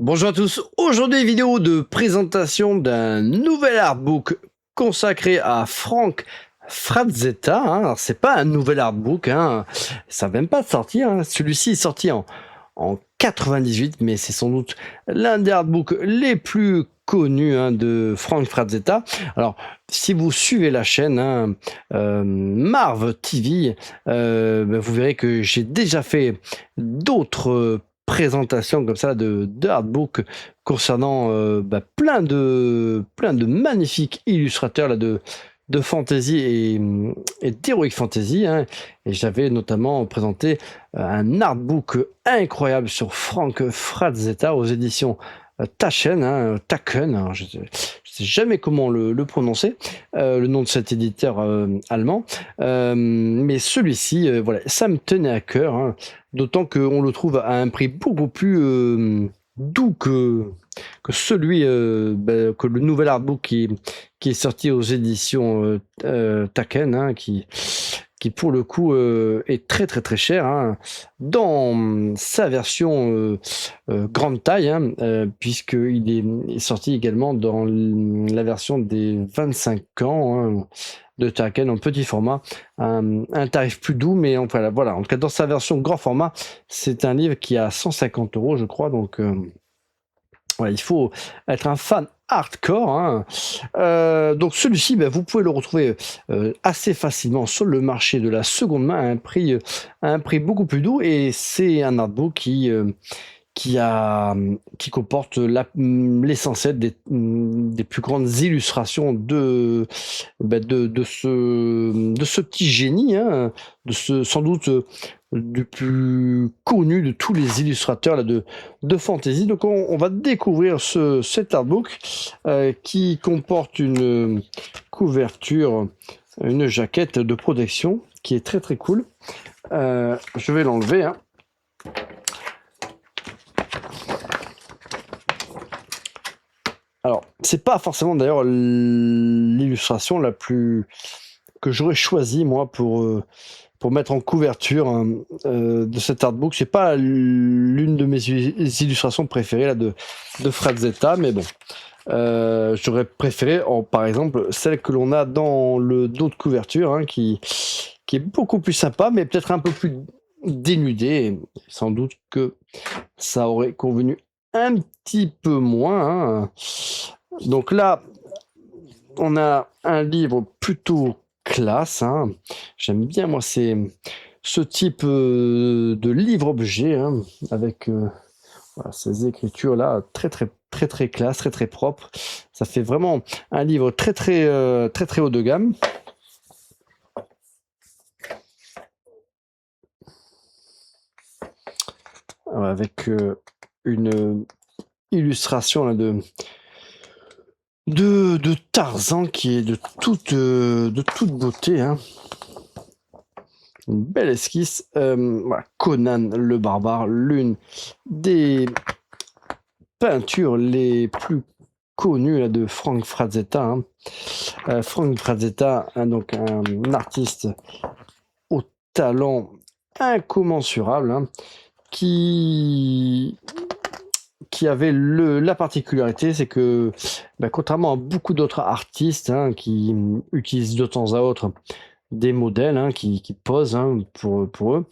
Bonjour à tous, aujourd'hui vidéo de présentation d'un nouvel artbook consacré à Frank Frazetta. Alors c'est pas un nouvel artbook, ça vient même pas de sortir, celui-ci est sorti en 98, mais c'est sans doute l'un des artbooks les plus connus de Frank Frazetta. Alors si vous suivez la chaîne Marv TV, vous verrez que j'ai déjà fait d'autres présentation comme ça de artbook concernant plein de magnifiques illustrateurs de fantasy et d'heroic fantasy, et j'avais notamment présenté un artbook incroyable sur Frank Frazetta aux éditions Taken, je sais jamais comment le prononcer, le nom de cet éditeur allemand, mais celui-ci, voilà, ça me tenait à cœur, d'autant qu'on le trouve à un prix beaucoup plus doux que celui, que le nouvel artbook qui est sorti aux éditions Taken, qui pour le coup est très très très cher, dans sa version grande taille, puisqu'il est sorti également dans la version des 25 ans de Taken en petit format, un tarif plus doux, mais enfin, voilà, en tout cas dans sa version grand format, c'est un livre qui a 150 € je crois, donc voilà, il faut être un fan hardcore. Donc celui-ci, vous pouvez le retrouver assez facilement sur le marché de la seconde main à un prix beaucoup plus doux, et c'est un artbook qui comporte l'essentiel des plus grandes illustrations de ce petit génie, sans doute du plus connu de tous les illustrateurs de fantasy. Donc on va découvrir cet artbook qui comporte une couverture, une jaquette de protection qui est très très cool. Je vais l'enlever. Alors, c'est pas forcément d'ailleurs l'illustration la plus que j'aurais choisi moi pour mettre en couverture de cet artbook. C'est pas l'une de mes illustrations préférées là de Frazetta, mais bon, j'aurais préféré par exemple celle que l'on a dans le dos de couverture, qui est beaucoup plus sympa, mais peut-être un peu plus dénudé. Sans doute que ça aurait convenu un petit peu moins. Donc là, on a un livre plutôt classe. J'aime bien moi ce type de livre-objet, avec voilà, ces écritures là très très très très classe, très très propre. Ça fait vraiment un livre très très très très haut de gamme. Avec une illustration là de Tarzan qui est de toute beauté, une belle esquisse. Voilà, Conan le barbare, l'une des peintures les plus connues là, de Frank Frazetta. Frank Frazetta, donc un artiste au talent incommensurable, qui avait la particularité, c'est que contrairement à beaucoup d'autres artistes qui utilisent de temps à autre des modèles qui posent pour eux,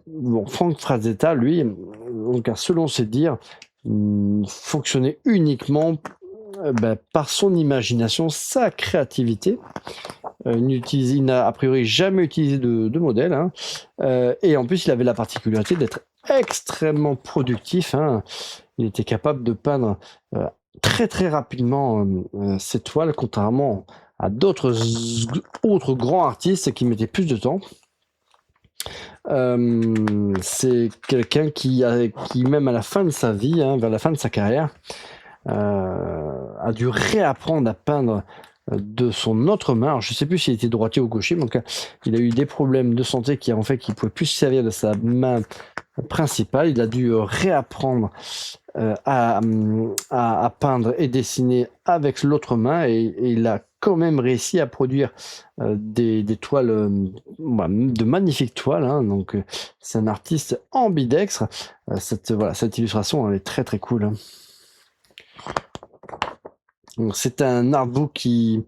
bon, Frank Frazetta, lui, donc, selon ses dires, fonctionnait uniquement par son imagination, sa créativité. Il n'a a priori jamais utilisé de modèle, et en plus il avait la particularité d'être extrêmement productif. Il était capable de peindre très très rapidement ses toiles, contrairement à d'autres autres grands artistes qui mettaient plus de temps. C'est quelqu'un qui même à la fin de sa vie, vers la fin de sa carrière, a dû réapprendre à peindre de son autre main. Alors, je ne sais plus s'il était droitier ou gaucher, mais en tout cas, il a eu des problèmes de santé qui ont fait qu'il ne pouvait plus se servir de sa main principale. Il a dû réapprendre à peindre et dessiner avec l'autre main, et il a quand même réussi à produire des toiles, de magnifiques toiles, hein. Donc c'est un artiste ambidextre. Cette illustration, elle est très très cool, hein. Donc c'est un artbook qui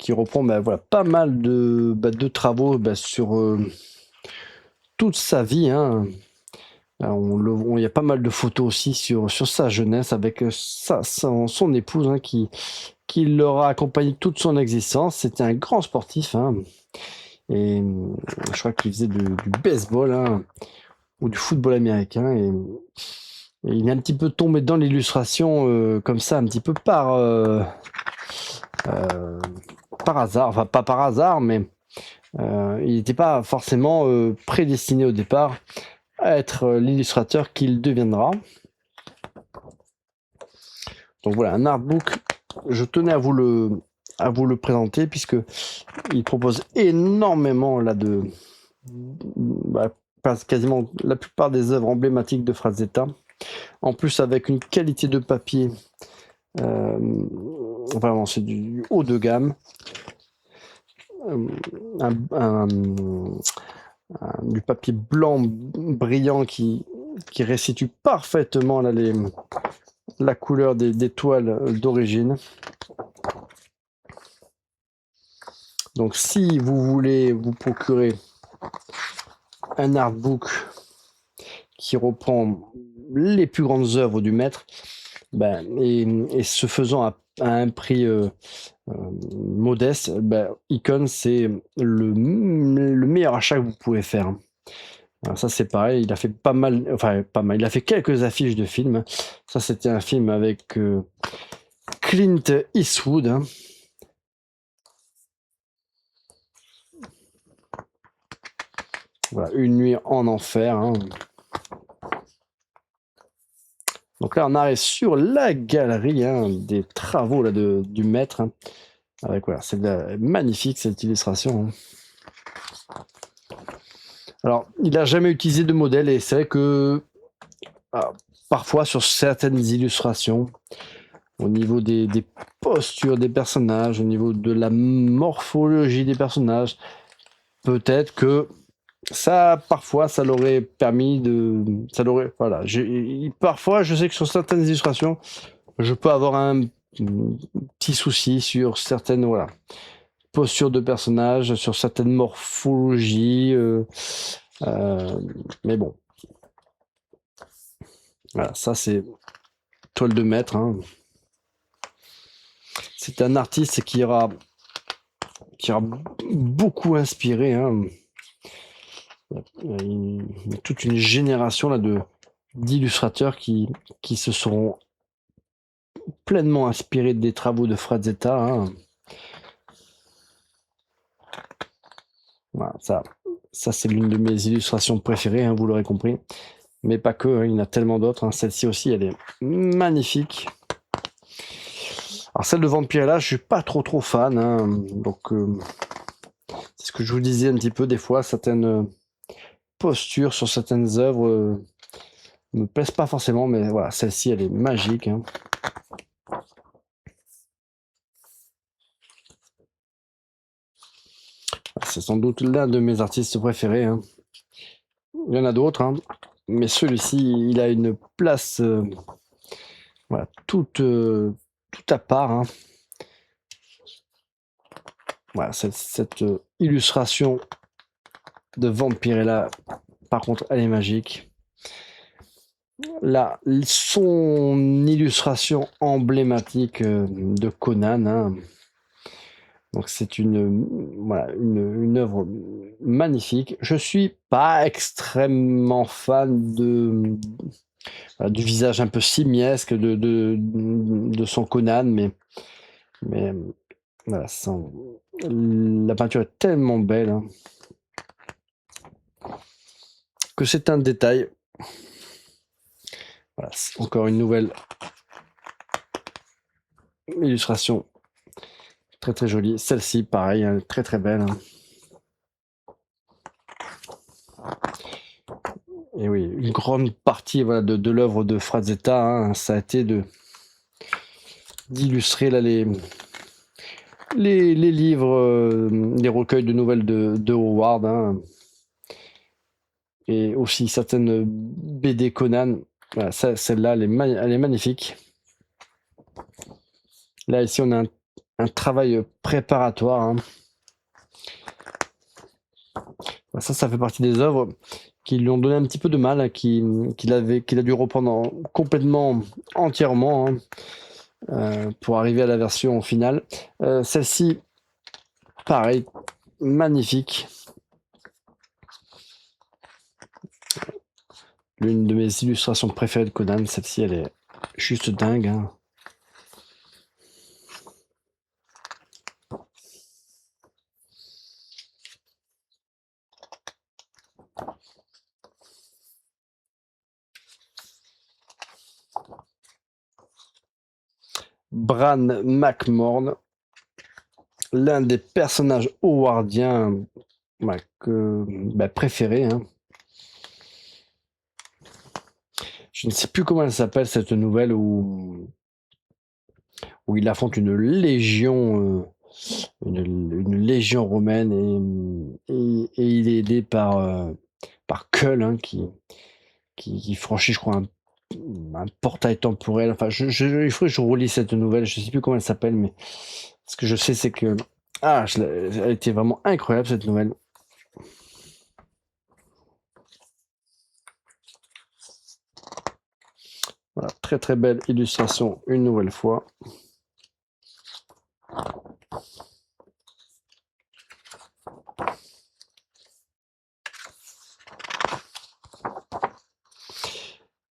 reprend pas mal de travaux sur toute sa vie, hein. Il y a pas mal de photos aussi sur sa jeunesse avec son épouse, hein, qui l'aura accompagné toute son existence. C'était un grand sportif, hein, et je crois qu'il faisait du baseball, hein, ou du football américain, et il est un petit peu tombé dans l'illustration comme ça, un petit peu par hasard, enfin pas par hasard, mais il n'était pas forcément prédestiné au départ à être l'illustrateur qu'il deviendra. Donc voilà, un artbook, je tenais à vous le présenter, puisque il propose énormément là quasiment la plupart des œuvres emblématiques de Frazetta. En plus, avec une qualité de papier, vraiment c'est du haut de gamme. Du papier blanc brillant qui restitue parfaitement là, la couleur des toiles d'origine. Donc si vous voulez vous procurer un artbook qui reprend les plus grandes œuvres du maître, et ce faisant à un prix modeste, Icon, c'est le meilleur achat que vous pouvez faire. Alors ça c'est pareil, il a fait pas mal, il a fait quelques affiches de films. Ça c'était un film avec Clint Eastwood, hein. Voilà, Une nuit en enfer, hein. Donc là on arrive sur la galerie, hein, des travaux là, du maître, hein. Avec c'est magnifique cette illustration, hein. Alors, il n'a jamais utilisé de modèle, et c'est vrai que parfois sur certaines illustrations, au niveau des postures des personnages, au niveau de la morphologie des personnages, peut-être que parfois ça l'aurait permis parfois je sais que sur certaines illustrations, je peux avoir un petit souci sur certaines postures de personnages, sur certaines morphologies, mais bon, voilà, ça c'est toile de maître, hein. C'est un artiste qui aura beaucoup inspiré, hein. Il y a toute une génération là d'illustrateurs qui se seront pleinement inspirés des travaux de Frazetta, hein. Voilà, ça c'est l'une de mes illustrations préférées, hein, vous l'aurez compris, mais pas que, hein, il y en a tellement d'autres, hein. Celle-ci aussi, elle est magnifique. Alors celle de Vampirella, je suis pas trop fan, hein, donc c'est ce que je vous disais un petit peu, des fois certaines postures sur certaines œuvres me plaisent pas forcément, mais voilà, celle-ci elle est magique, hein. C'est sans doute l'un de mes artistes préférés, hein. Il y en a d'autres, hein, mais celui-ci, il a une place tout à part, hein. Voilà, cette illustration de Vampirella, par contre, elle est magique. Là, son illustration emblématique de Conan, hein. Donc c'est une œuvre magnifique. Je suis pas extrêmement fan du visage un peu simiesque de son Conan, mais voilà, la peinture est tellement belle, hein, que c'est un détail. Voilà, c'est encore une nouvelle illustration très très jolie. Celle-ci, pareil, hein, très très belle, hein. Et oui, une grande partie de l'œuvre de Frazetta, hein, ça a été d'illustrer là les livres, les recueils de nouvelles de Howard, hein, et aussi certaines BD Conan. Voilà, celle-là, elle est magnifique. Là, ici, on a un travail préparatoire, hein. Ça fait partie des œuvres qui lui ont donné un petit peu de mal, hein, qu'il a dû reprendre complètement, entièrement, hein, pour arriver à la version finale. Celle-ci, pareil, magnifique. L'une de mes illustrations préférées de Conan, celle-ci, elle est juste dingue, hein. Bran McMorn, l'un des personnages howardiens préférés, hein. Je ne sais plus comment elle s'appelle, cette nouvelle où il affronte une légion, une légion romaine, et il est aidé par Kull, hein, qui franchit, je crois, un portail temporel. Enfin, il faudrait que je relis cette nouvelle. Je sais plus comment elle s'appelle, mais ce que je sais, c'est que elle était vraiment incroyable, cette nouvelle. Voilà, très très belle illustration une nouvelle fois.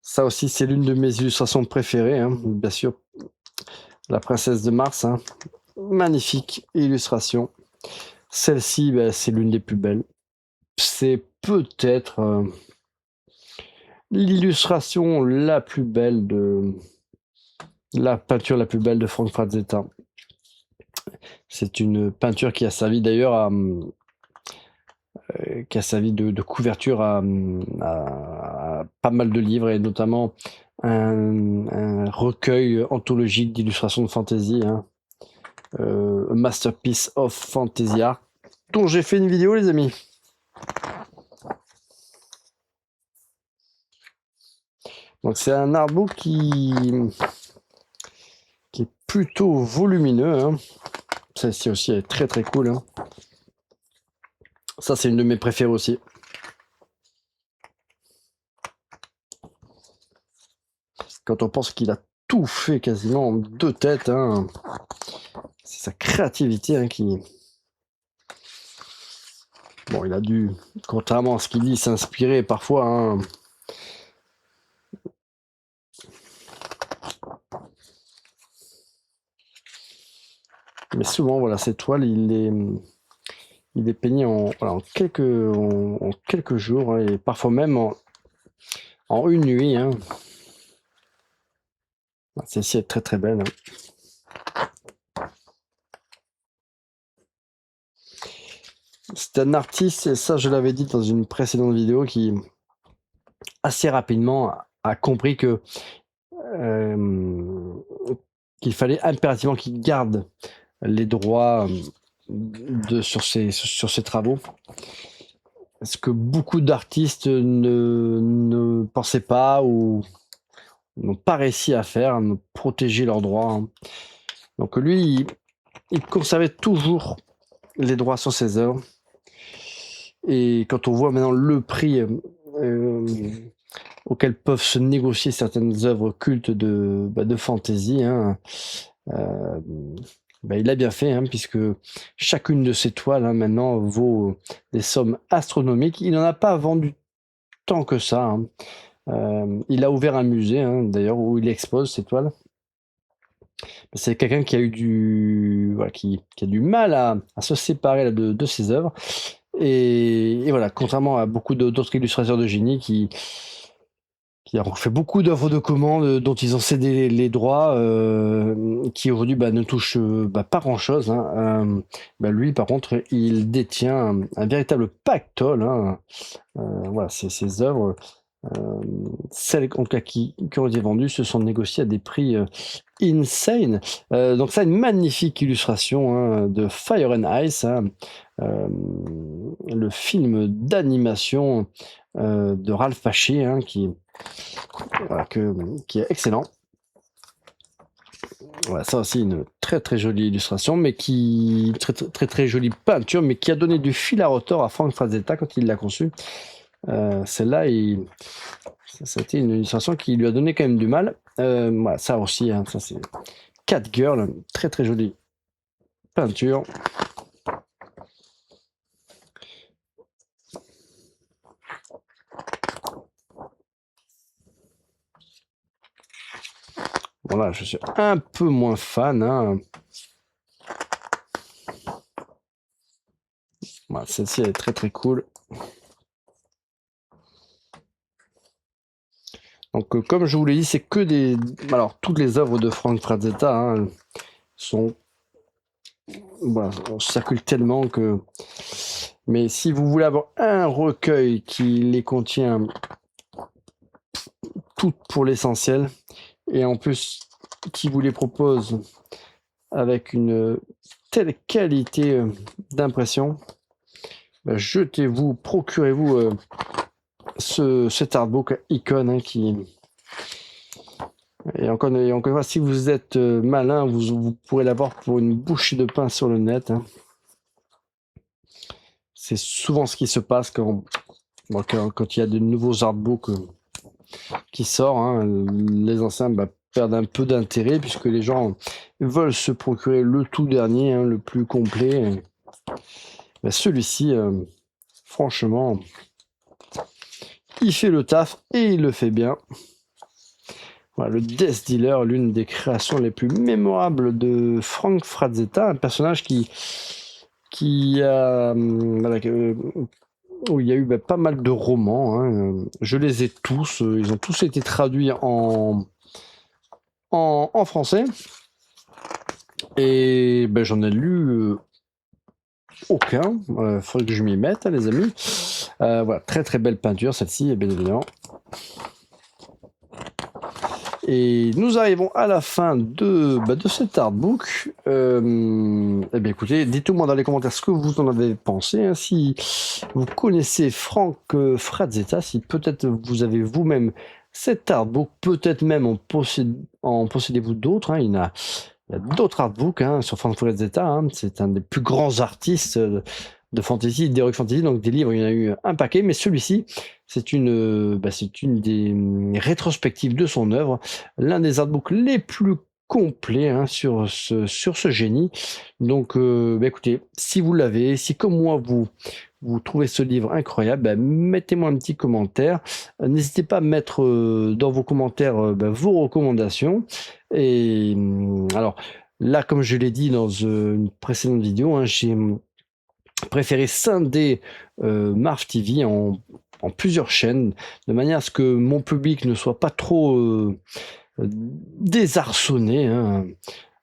Ça aussi, c'est l'une de mes illustrations préférées, hein, bien sûr. La princesse de Mars, hein. Magnifique illustration. Celle-ci, c'est l'une des plus belles. C'est peut-être l'illustration la plus belle la peinture la plus belle de Frank Frazetta. C'est une peinture qui a servi d'ailleurs qui a servi de couverture à pas mal de livres, et notamment un recueil anthologique d'illustrations de fantasy, hein, A Masterpiece of Fantasy Art, dont j'ai fait une vidéo, les amis. Donc c'est un artbook qui est plutôt volumineux, hein. Celle-ci aussi est très très cool, hein. Ça, c'est une de mes préférées aussi. Quand on pense qu'il a tout fait quasiment en 2 têtes, hein, c'est sa créativité, hein, qui... Bon, il a dû, contrairement à ce qu'il dit, s'inspirer parfois, hein. Mais souvent, voilà, cette toile, il est peigné en quelques jours, hein, et parfois même en une nuit, hein. Celle-ci est très très belle, hein. C'est un artiste, et ça je l'avais dit dans une précédente vidéo, qui assez rapidement a compris que qu'il fallait impérativement qu'il garde les droits sur ses travaux. Ce que beaucoup d'artistes ne pensaient pas ou n'ont pas réussi à faire, de protéger leurs droits, hein. Donc lui, il conservait toujours les droits sur ses œuvres. Et quand on voit maintenant le prix auquel peuvent se négocier certaines œuvres cultes de fantasy, hein, il a bien fait, hein, puisque chacune de ces toiles, hein, maintenant vaut des sommes astronomiques. Il n'en a pas vendu tant que ça, hein. Il a ouvert un musée, hein, d'ailleurs, où il expose ces toiles. C'est quelqu'un qui a eu qui a du mal à se séparer de ses œuvres. Et voilà, contrairement à beaucoup d'autres illustrateurs de génie qui ont fait beaucoup d'œuvres de commande dont ils ont cédé les droits, qui aujourd'hui ne touchent pas grand-chose, hein. Lui, par contre, il détient un véritable pactole, hein. Voilà, ses œuvres Celles en tout cas qui ont été vendues se sont négociées à des prix insane. Donc ça, une magnifique illustration hein, de Fire and Ice, hein, le film d'animation de Ralph Bakshi, hein, voilà, qui est excellent. Voilà, ça aussi une très très jolie illustration, mais très jolie peinture, mais qui a donné du fil à retordre à Frank Frazetta quand il l'a conçu. Celle-là, c'était une illustration qui lui a donné quand même du mal. Voilà, ça aussi, hein, ça c'est Catgirl, très très jolie peinture. Voilà, je suis un peu moins fan. Hein. Voilà, celle-ci elle est très très cool. Donc, comme je vous l'ai dit, c'est que des. Alors, toutes les œuvres de Frank Frazetta hein, sont. Voilà, on circule tellement que. Mais si vous voulez avoir un recueil qui les contient toutes pour l'essentiel, et en plus qui vous les propose avec une telle qualité d'impression, bah, jetez-vous, procurez-vous cet artbook Icon hein, qui. Et encore une fois, si vous êtes malin, vous pourrez l'avoir pour une bouchée de pain sur le net. Hein. C'est souvent ce qui se passe quand il y a de nouveaux artbooks qui sortent. Hein. Les anciens perdent un peu d'intérêt puisque les gens veulent se procurer le tout dernier, hein, le plus complet. Celui-ci, franchement, il fait le taf et il le fait bien. Voilà, le Death Dealer, l'une des créations les plus mémorables de Frank Frazetta, un personnage qui a, voilà, où il y a eu pas mal de romans. Hein. Je les ai tous, ils ont tous été traduits en français. Et j'en ai lu aucun. Faudrait que je m'y mette, hein, les amis. Voilà, très très belle peinture, celle-ci, bien évidemment. Et nous arrivons à la fin de cet artbook. Écoutez, dites-moi dans les commentaires ce que vous en avez pensé. Hein, si vous connaissez Frank Frazetta, si peut-être vous avez vous-même cet artbook, peut-être même en possédez-vous d'autres. Hein, il y a d'autres artbooks hein, sur Frank Frazetta. Hein, c'est un des plus grands artistes de fantasy, d'heroic fantasy, donc des livres, il y en a eu un paquet, mais celui-ci, c'est une des rétrospectives de son œuvre, l'un des artbooks les plus complets hein, sur ce génie. Donc, écoutez, si vous l'avez, si comme moi vous trouvez ce livre incroyable, mettez-moi un petit commentaire. N'hésitez pas à mettre dans vos commentaires vos recommandations. Et alors là, comme je l'ai dit dans une précédente vidéo, hein, j'ai préféré scinder Marv TV en plusieurs chaînes, de manière à ce que mon public ne soit pas trop désarçonné hein,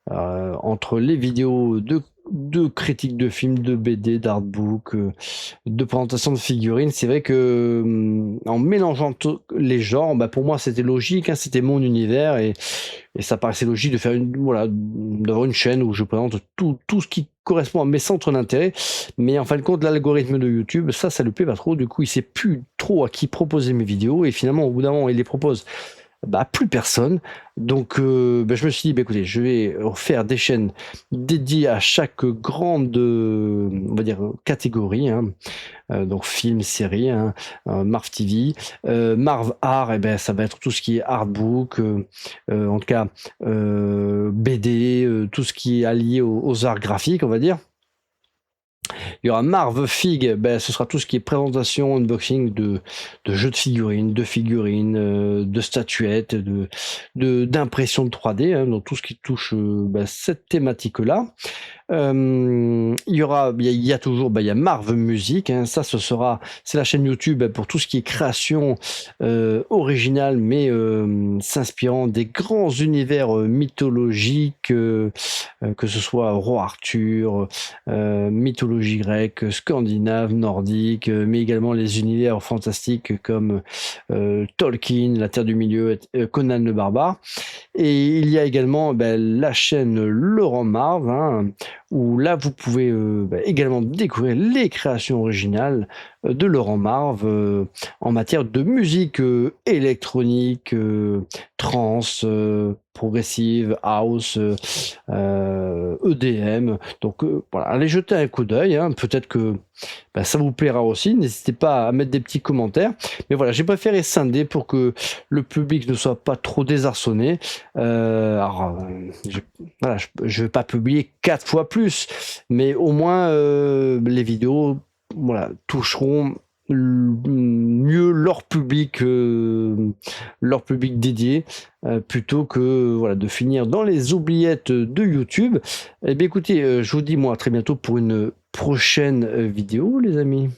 entre les vidéos de critiques de films, de BD, d'artbook, de présentation de figurines. C'est vrai que en mélangeant les genres, pour moi c'était logique, hein, c'était mon univers et ça paraissait logique de faire d'avoir une chaîne où je présente tout ce qui correspond à mes centres d'intérêt. Mais en fin de compte, l'algorithme de YouTube, ça lui plaît pas trop. Du coup, il sait plus trop à qui proposer mes vidéos et finalement, au bout d'un moment, il les propose plus personne. Donc je me suis dit écoutez, je vais faire des chaînes dédiées à chaque grande on va dire catégorie hein. Donc film, série, hein, Marv TV, Marv Art, ça va être tout ce qui est artbook, en tout cas BD, tout ce qui est allié aux arts graphiques, on va dire. Il y aura Marv Fig, ce sera tout ce qui est présentation, unboxing de jeux de figurines, de statuettes, d'impression de 3D, hein, donc tout ce qui touche cette thématique-là. Il y a toujours, il y a Marv Music, hein, ça c'est la chaîne YouTube pour tout ce qui est création originale, mais s'inspirant des grands univers mythologiques, que ce soit roi Arthur, mythologie grecque, scandinave, nordique, mais également les univers fantastiques comme Tolkien, la Terre du Milieu, Conan le Barbare. Et il y a également la chaîne Laurent Marv, hein, où là vous pouvez également découvrir les créations originales de Laurent Marv en matière de musique électronique, trance, progressive, house, EDM. Donc voilà, allez jeter un coup d'œil, hein, peut-être que ça vous plaira aussi. N'hésitez pas à mettre des petits commentaires. Mais voilà, j'ai préféré scinder pour que le public ne soit pas trop désarçonné. Je vais pas publier 4 fois plus, mais au moins les vidéos, voilà, toucheront mieux leur public dédié, plutôt que voilà de finir dans les oubliettes de YouTube. Eh bien écoutez, je vous dis moi à très bientôt pour une prochaine vidéo, les amis.